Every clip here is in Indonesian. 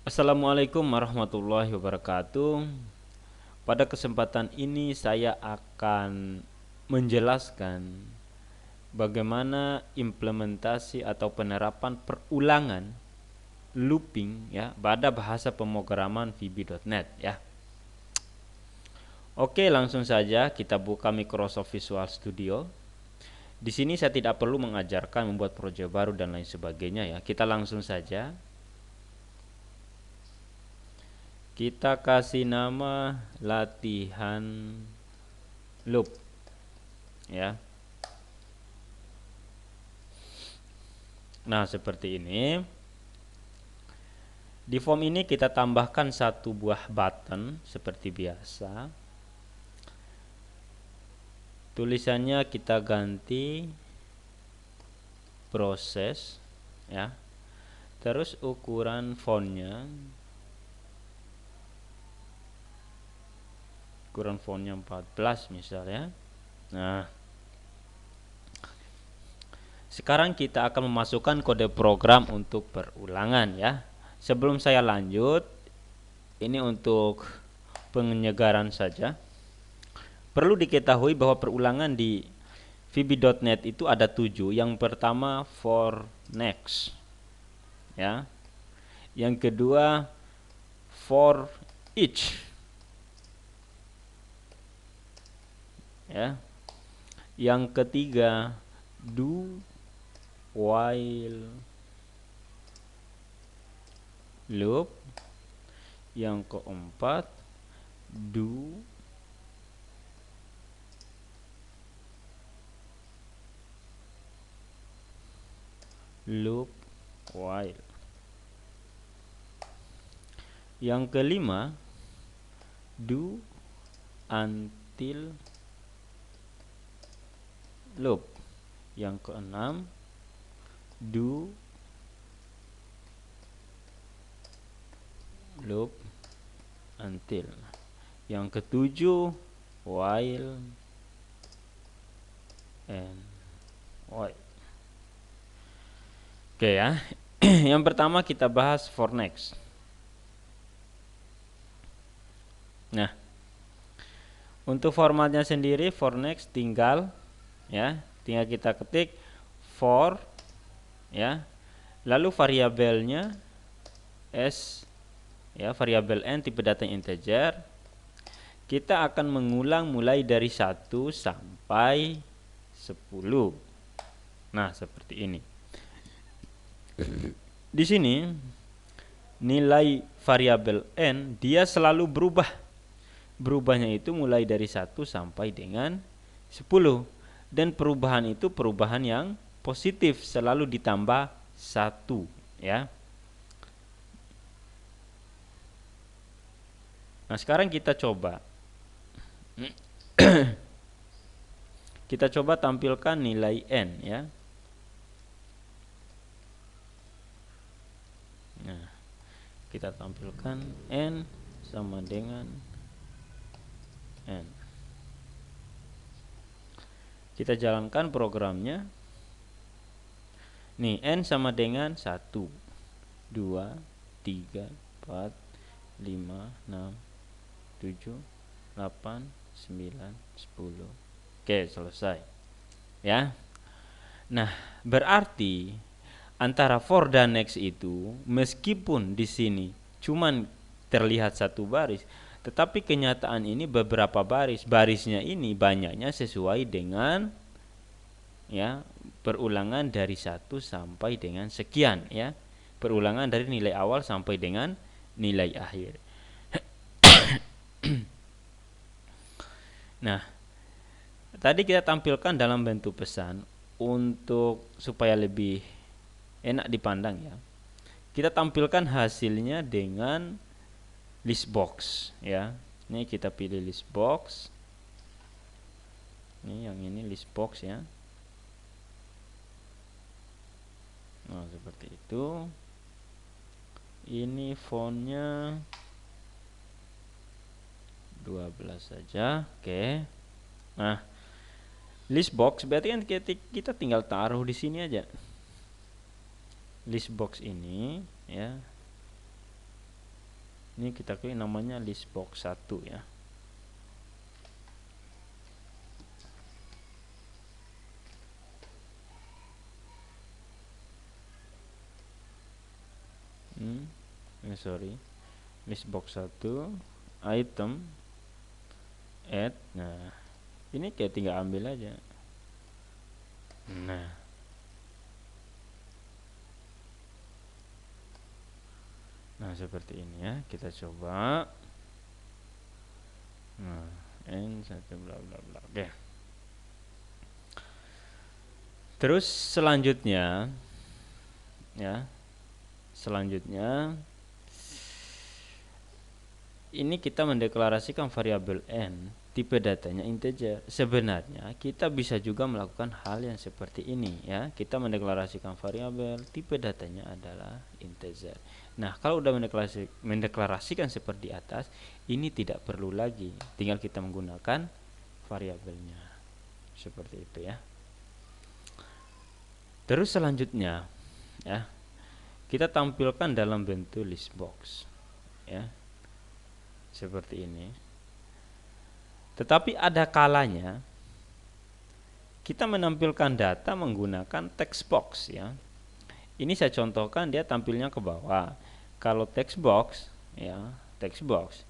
Assalamualaikum warahmatullahi wabarakatuh. Pada kesempatan ini saya akan menjelaskan bagaimana implementasi atau penerapan perulangan looping ya pada bahasa pemrograman VB.NET ya. Oke, langsung saja kita buka Microsoft Visual Studio. Di sini saya tidak perlu mengajarkan membuat proyek baru dan lain sebagainya ya. Kita langsung saja. Kita kasih nama latihan loop ya. Nah, seperti ini. Di form ini kita tambahkan satu buah button seperti biasa. Tulisannya kita ganti proses ya. Terus ukuran fontnya 14 misalnya. Nah, sekarang kita akan memasukkan kode program untuk perulangan ya. Sebelum saya lanjut, ini untuk penyegaran saja. Perlu diketahui bahwa perulangan di VB.NET itu ada 7. Yang pertama for next ya. Yang kedua for each ya. Yang ketiga do while loop. Yang keempat do loop while. Yang kelima do until loop. Yang keenam do loop until. Yang ketujuh while and while. Oke ya. Yang pertama kita bahas for next. Nah, untuk formatnya sendiri for next tinggal kita ketik for ya. Lalu variabelnya s ya, variabel n tipe data integer. Kita akan mengulang mulai dari 1 sampai 10. Nah, seperti ini. Di sini nilai variabel n dia selalu berubah. Berubahnya itu mulai dari 1 sampai dengan 10. Dan perubahan itu perubahan yang positif, selalu ditambah 1 ya. Nah, sekarang kita coba. Kita coba tampilkan nilai n ya. Nah, kita tampilkan n sama dengan n. Kita jalankan programnya. Nih, n sama dengan 1, 2, 3, 4, 5, 6, 7, 8, 9, 10. Oke, selesai. Ya. Nah, berarti antara for dan next itu meskipun di sini cuman terlihat satu baris, tetapi kenyataan ini beberapa baris. Barisnya ini banyaknya sesuai dengan ya perulangan dari 1 sampai dengan sekian ya. Perulangan dari nilai awal sampai dengan nilai akhir. Nah, tadi kita tampilkan dalam bentuk pesan untuk supaya lebih enak dipandang ya. Kita tampilkan hasilnya dengan list box ya. Ini kita pilih list box. Ini yang ini list box ya. Nah, seperti itu. Ini fontnya 12 saja. Oke. Nah, list box berarti kan kita tinggal taruh di sini aja. List box ini ya. Ini kita klik namanya list box 1 ya. Sorry, list box 1 item add. Nah, ini kayak tinggal ambil aja. Nah seperti ini ya, kita coba. Nah, n 1 bla bla bla. Oke. Terus selanjutnya ya, ini kita mendeklarasikan variabel n, tipe datanya integer. Sebenarnya kita bisa juga melakukan hal yang seperti ini ya. Kita mendeklarasikan variabel, tipe datanya adalah integer. Nah, kalau udah mendeklarasikan seperti atas, ini tidak perlu lagi, tinggal kita menggunakan variabelnya. Seperti itu ya. Terus selanjutnya ya, kita tampilkan dalam bentuk list box ya. Seperti ini. Tetapi ada kalanya kita menampilkan data menggunakan text box ya. Ini saya contohkan, dia tampilnya ke bawah. Kalau text box ya, text box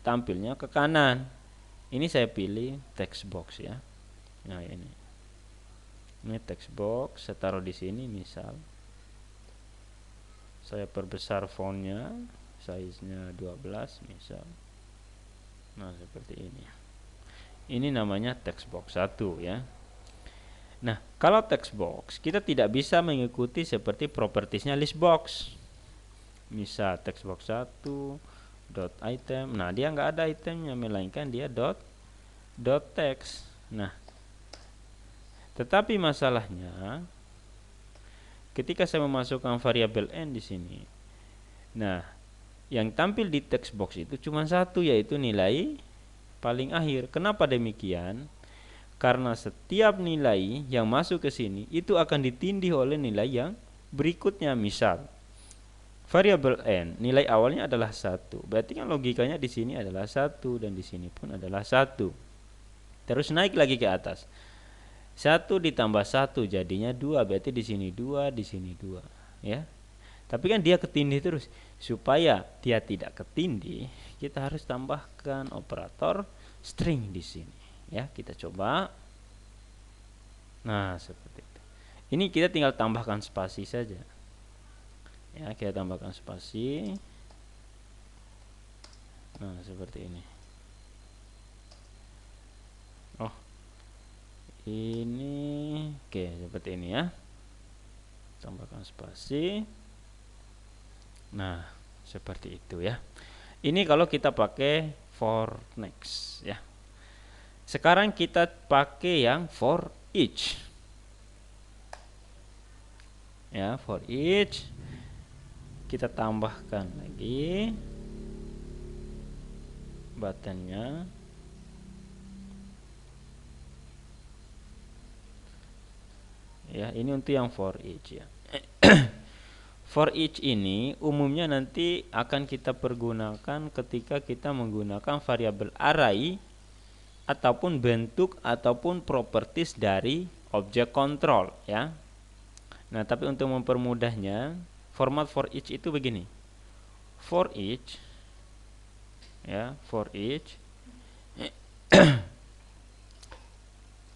tampilnya ke kanan. Ini saya pilih text box ya. Nah, ini text box, saya taruh di sini misal. Saya perbesar fontnya, size-nya 12 misal. Nah, seperti ini. Ini namanya text box 1 ya. Nah, kalau text box kita tidak bisa mengikuti seperti propertiesnya list box. Misal text box 1 dot item. Nah, dia nggak ada itemnya, melainkan dia dot text. Nah, tetapi masalahnya ketika saya memasukkan variabel n di sini. Nah, yang tampil di text box itu cuma satu, yaitu nilai paling akhir. Kenapa demikian? Karena setiap nilai yang masuk ke sini itu akan ditindih oleh nilai yang berikutnya. Misal variabel n nilai awalnya adalah 1. Berarti kan logikanya di sini adalah 1 dan di sini pun adalah 1. Terus naik lagi ke atas. 1 ditambah 1 jadinya 2, berarti di sini 2, di sini 2 ya. Tapi kan dia ketindih terus. Supaya dia tidak ketindih, kita harus tambahkan operator string di sini ya. Kita coba. Nah, seperti itu. Ini kita tinggal tambahkan spasi saja ya, kita tambahkan spasi. Nah, seperti ini. Oh, ini oke, seperti ini ya. Tambahkan spasi. Nah, seperti itu ya. Ini kalau kita pakai for next ya. Sekarang kita pakai yang for each ya. For each kita tambahkan lagi buttonnya. Ya, ini untuk yang for each ya. For each ini umumnya nanti akan kita pergunakan ketika kita menggunakan variabel array ataupun bentuk ataupun properties dari objek control ya. Nah, tapi untuk mempermudahnya, format for each itu begini. For each ya, for each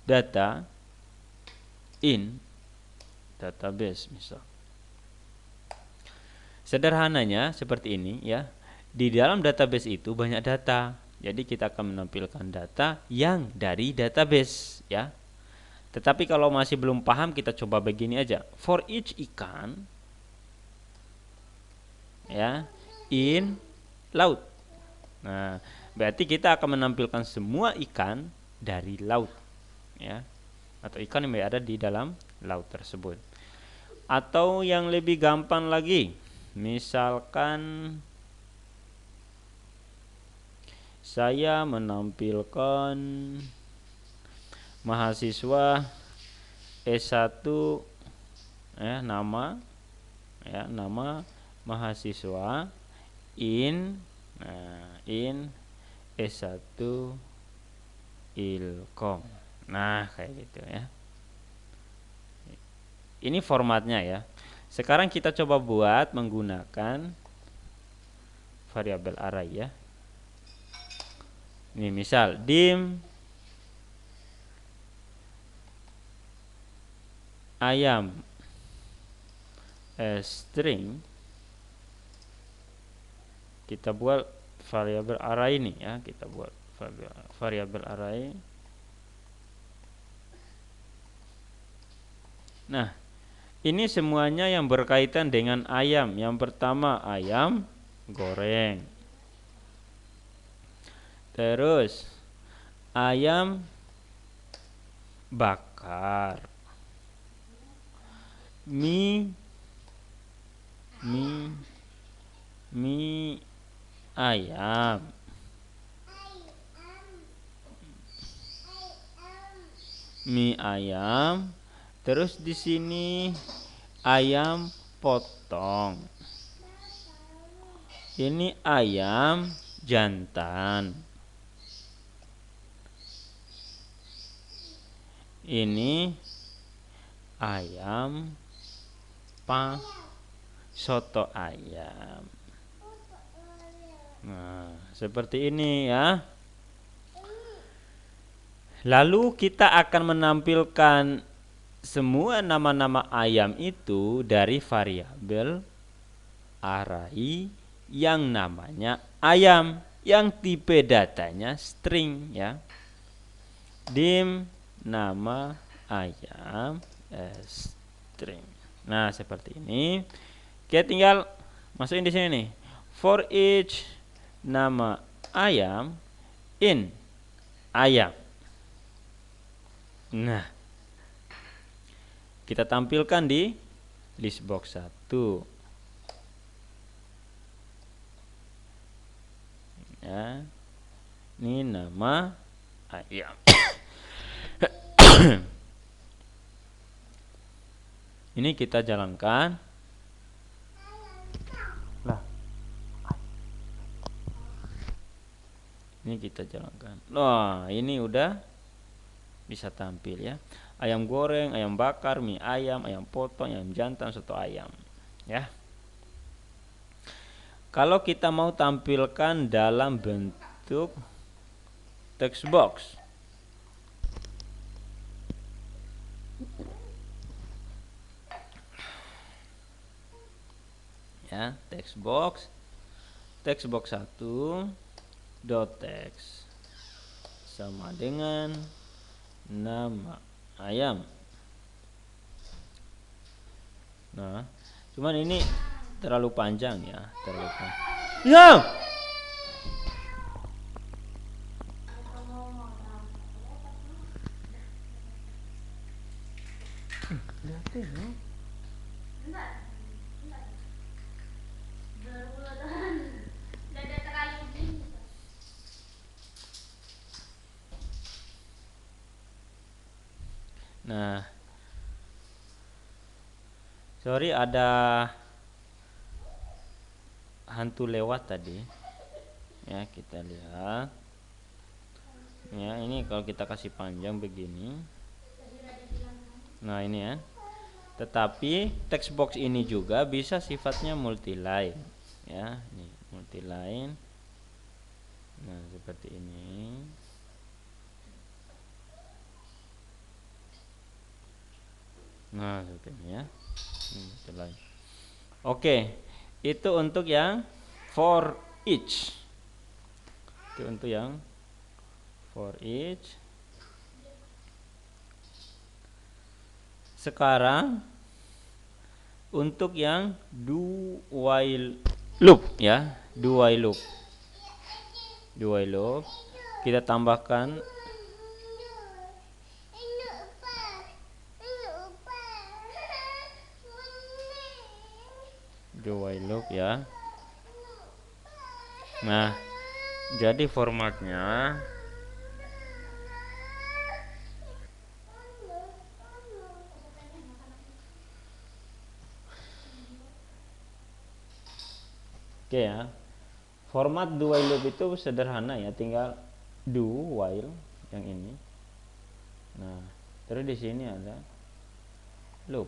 data in database misal. Sederhananya seperti ini ya. Di dalam database itu banyak data. Jadi kita akan menampilkan data yang dari database ya. Tetapi kalau masih belum paham, kita coba begini aja. For each ikan ya, in laut. Nah, berarti kita akan menampilkan semua ikan dari laut ya, atau ikan yang ada di dalam laut tersebut. Atau yang lebih gampang lagi, misalkan saya menampilkan mahasiswa S1 ya, nama mahasiswa in, in S1 ilkom. Nah, kayak gitu ya. Ini formatnya ya. Sekarang kita coba buat menggunakan variabel array ya. Ini misal dim ayam string, kita buat variabel array ini ya, kita buat variabel array. Nah, ini semuanya yang berkaitan dengan ayam. Yang pertama ayam goreng, terus ayam bakar, mie mie mie ayam, mie ayam, terus di sini ayam potong, ini ayam jantan, ini ayam soto ayam. Nah, seperti ini ya. Lalu kita akan menampilkan semua nama-nama ayam itu dari variabel array yang namanya ayam, yang tipe datanya string ya. Dim nama ayam string. Nah, seperti ini. Kita tinggal masukin di sini nih. For each nama ayam in ayam. Nah, kita tampilkan di list box 1 ya. Ini nama ayam. Ini kita jalankan. Lah. Ini kita jalankan. Wah, ini udah bisa tampil ya. Ayam goreng, ayam bakar, mie ayam, ayam potong, ayam jantan, soto ayam ya. Kalau kita mau tampilkan dalam bentuk text box ya, text box 1 dot text sama dengan nama ayam. Nah, cuman ini terlalu panjang ya, terlalu panjang. Ya. Lihatin ya. Nah, sorry ada hantu lewat tadi. Ya, kita lihat. Ya, ini kalau kita kasih panjang begini. Nah, ini ya. Tetapi text box ini juga bisa sifatnya multiline. Ya, ini multiline. Nah, seperti ini. Nah, seperti ini ya. Multiline. Oke, itu untuk yang for each. Itu untuk yang for each. Sekarang untuk yang do while loop ya, do while loop. Do while loop kita tambahkan do while loop ya. Nah, jadi formatnya oke ya. format do while loop itu sederhana ya, tinggal do while yang ini. Nah, terus di sini ada loop.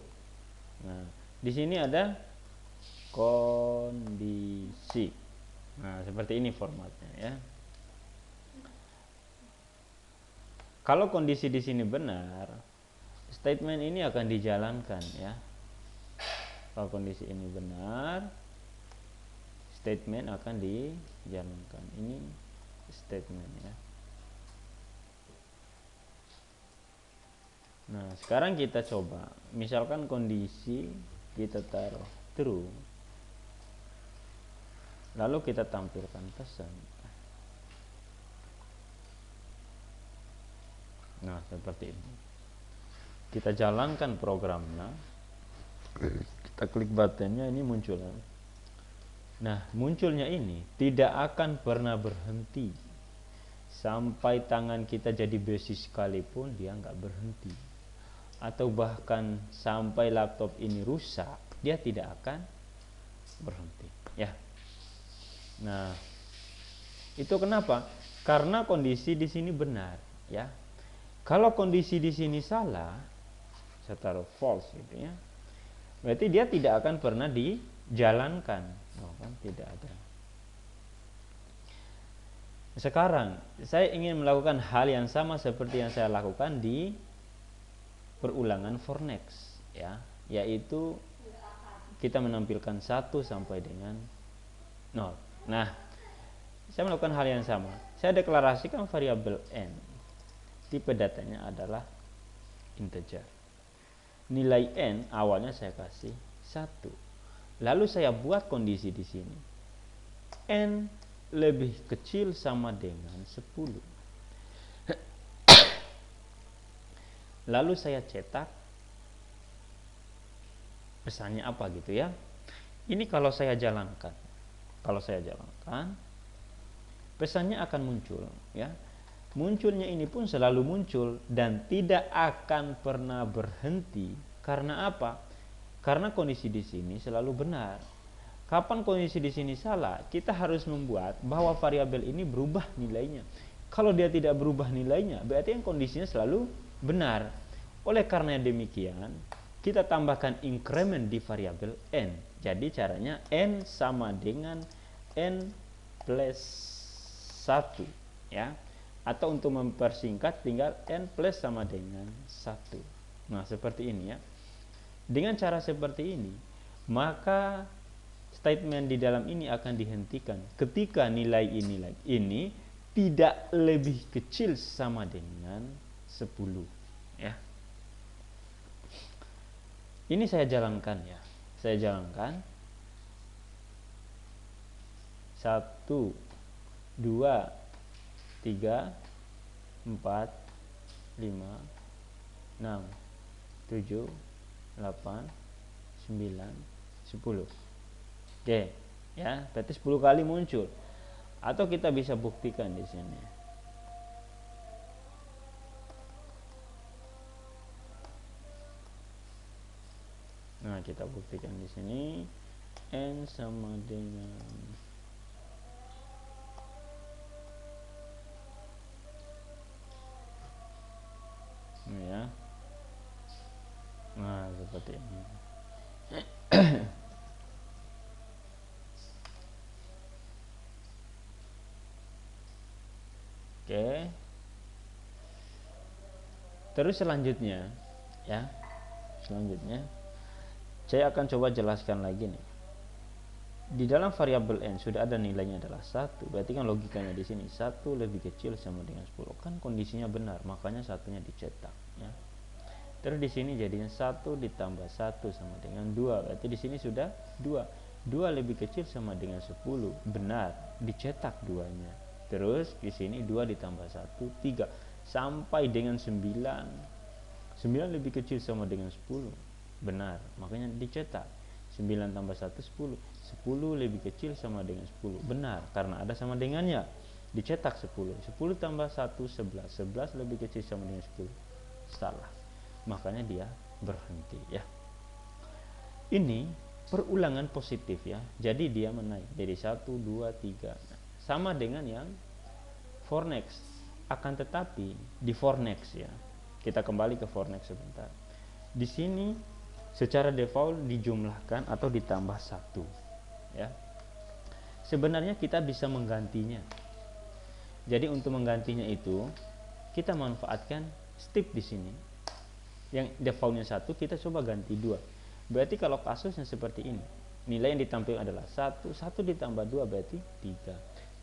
Nah, di sini ada kondisi. Nah, seperti ini formatnya ya. Kalau kondisi di sini benar, statement ini akan dijalankan ya. Kalau kondisi ini benar, statement akan dijalankan. Ini statement ya. Nah, sekarang kita coba. Misalkan kondisi kita taruh true. Lalu kita tampilkan pesan. Nah, seperti ini. Kita jalankan programnya. Kita klik buttonnya, ini muncul. Nah, munculnya ini tidak akan pernah berhenti. Sampai tangan kita jadi besi sekalipun dia nggak berhenti. Atau bahkan sampai laptop ini rusak, dia tidak akan berhenti ya. Nah, itu kenapa? Karena kondisi di sini benar ya. Kalau kondisi di sini salah, saya taruh false gitu ya, berarti dia tidak akan pernah dijalankan. Oh, kan tidak ada. Sekarang saya ingin melakukan hal yang sama seperti yang saya lakukan di perulangan for next ya, yaitu kita menampilkan 1 sampai dengan 0. Nah, saya melakukan hal yang sama. Saya deklarasikan variabel n. Tipe datanya adalah integer. Nilai n awalnya saya kasih 1. Lalu saya buat kondisi di sini. N lebih kecil sama dengan 10. Lalu saya cetak pesannya apa gitu ya. Ini kalau saya jalankan. Kalau saya jalankan, pesannya akan muncul ya. Munculnya ini pun selalu muncul dan tidak akan pernah berhenti. Karena apa? Karena kondisi di sini selalu benar. Kapan kondisi di sini salah, kita harus membuat bahwa variabel ini berubah nilainya. Kalau dia tidak berubah nilainya, berarti yang kondisinya selalu benar. Oleh karena demikian, kita tambahkan increment di variabel n. Jadi caranya n sama dengan n plus 1 ya. Atau untuk mempersingkat tinggal n plus sama dengan 1. Nah, seperti ini ya. Dengan cara seperti ini, maka statement di dalam ini akan dihentikan ketika nilai ini tidak lebih kecil sama dengan 10 ya. Ini saya jalankan ya. Saya jalankan 1 2 3 4 5 6 7 8 9 10. Oke, ya, berarti 10 kali muncul. Atau kita bisa buktikan di sini. Nah, kita buktikan di sini n sama dengan ya. Nah, seperti ini. Oke. Terus selanjutnya ya. Selanjutnya saya akan coba jelaskan lagi nih. Di dalam variabel n sudah ada nilainya adalah 1. Berarti kan logikanya di sini 1 lebih kecil sama dengan 10. Kan kondisinya benar, makanya satunya dicetak ya. Terus di sini jadinya 1 ditambah 1 sama dengan 2. Berarti di sini sudah 2. 2 lebih kecil sama dengan 10. Benar, dicetak 2-nya. Terus di sini 2 ditambah 1 3 sampai dengan 9. 9 lebih kecil sama dengan 10. Benar, makanya dicetak. 9 tambah 1 10. 10 lebih kecil sama dengan 10. Benar, karena ada sama dengannya. Dicetak 10. 10 tambah 1 11. 11 lebih kecil sama dengan 10. Salah. Makanya dia berhenti ya. Ini perulangan positif ya. Jadi dia menaik dari 1 2 3. sama dengan yang for next. Akan tetapi di for next ya, kita kembali ke for next sebentar. Di sini secara default dijumlahkan atau ditambah 1 ya. Sebenarnya kita bisa menggantinya. Jadi untuk menggantinya itu kita manfaatkan step di sini. Yang defaultnya 1 kita coba ganti 2. Berarti kalau kasusnya seperti ini, nilai yang ditampilkan adalah 1, 1 ditambah 2 berarti 3,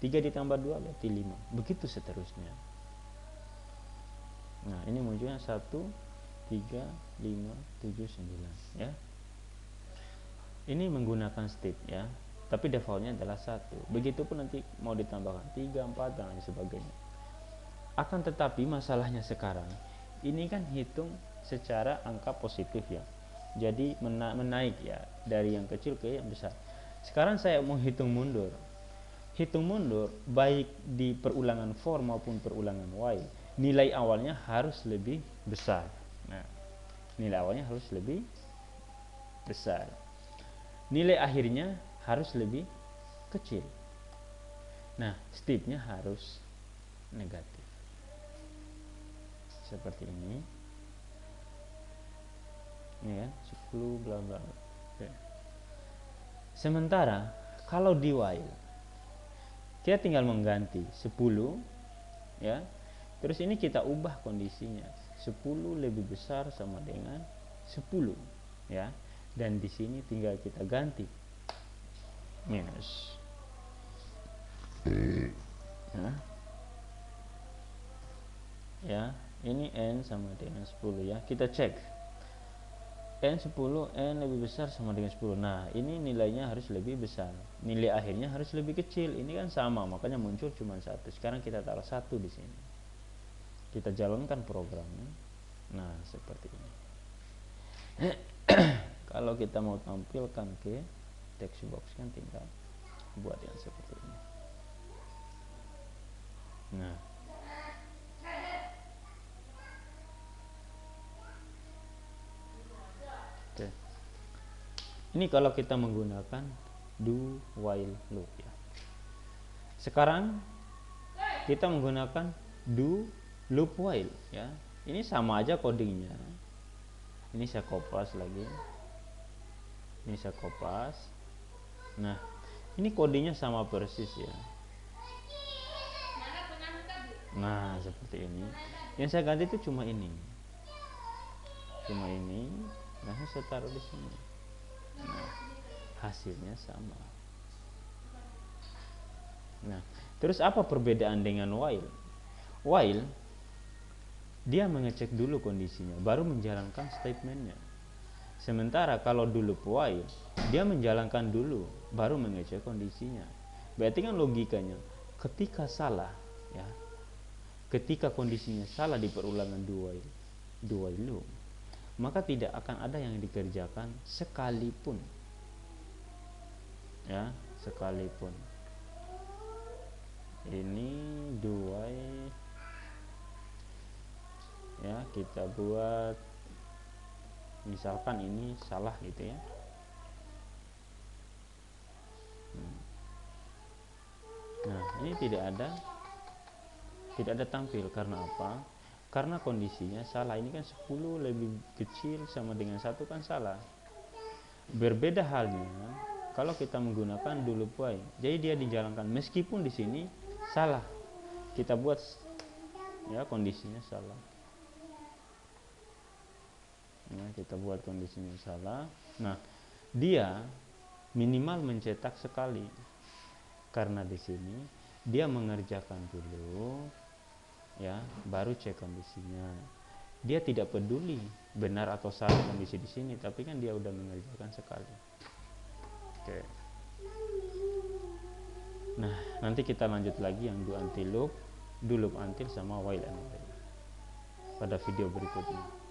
3 ditambah 2 berarti 5, begitu seterusnya. Nah ini munculnya 1, 3, 5, 7, 9 ya. Ini menggunakan step ya, tapi defaultnya adalah 1. Begitupun nanti mau ditambahkan 3, 4 dan lain sebagainya. Akan tetapi masalahnya sekarang ini kan hitung secara angka positif ya, jadi menaik ya, dari yang kecil ke yang besar. Sekarang saya mau hitung mundur. Hitung mundur baik di perulangan for maupun perulangan while, nilai awalnya harus lebih besar. Nah, nilai awalnya harus lebih besar, nilai akhirnya harus lebih kecil. Nah, stepnya harus negatif seperti ini kan, 10 bla bla. Oke. Sementara kalau di while kita tinggal mengganti 10 ya, terus ini kita ubah kondisinya, 10 lebih besar sama dengan 10 ya, dan di sini tinggal kita ganti minus ya, ini n sama dengan 10 ya. Kita cek n 10, n lebih besar sama dengan 10. Nah ini nilainya harus lebih besar, nilai akhirnya harus lebih kecil. Ini kan sama, makanya muncul cuma 1. Sekarang kita taruh 1 di sini, kita jalankan programnya. Nah seperti ini. Kalau kita mau tampilkan ke text box kan tinggal buat yang seperti ini. Nah oke. Ini kalau kita menggunakan do while loop ya. Sekarang kita menggunakan do loop while ya. Ini sama aja codingnya. Ini saya kopas lagi. Ini saya kopas. Nah, ini codingnya sama persis ya. Nah, seperti ini. Yang saya ganti itu cuma ini. Cuma ini. Nah, saya taruh di sini. Nah, hasilnya sama. Nah, terus apa perbedaan dengan while? While dia mengecek dulu kondisinya, baru menjalankan statementnya. Sementara kalau dulu while, dia menjalankan dulu, baru mengecek kondisinya. Berarti kan logikanya, ketika salah, ya, ketika kondisinya salah di perulangan do while loop, maka tidak akan ada yang dikerjakan sekalipun, ya, sekalipun. Ini do while, ya, kita buat misalkan ini salah gitu ya. Nah ini tidak ada tampil. Karena apa? Karena kondisinya salah. Ini kan 10 lebih kecil sama dengan 1 kan salah. Berbeda halnya kalau kita menggunakan do loop while, jadi dia dijalankan meskipun di sini salah. Kita buat ya kondisinya salah. Nah, kita buat kondisinya salah. Nah, dia minimal mencetak sekali, karena di sini dia mengerjakan dulu, ya, baru cek kondisinya. Dia tidak peduli benar atau salah kondisi di sini, tapi kan dia udah mengerjakan sekali. Oke. Nah, nanti kita lanjut lagi yang do until loop, do loop until sama while and while pada video berikutnya.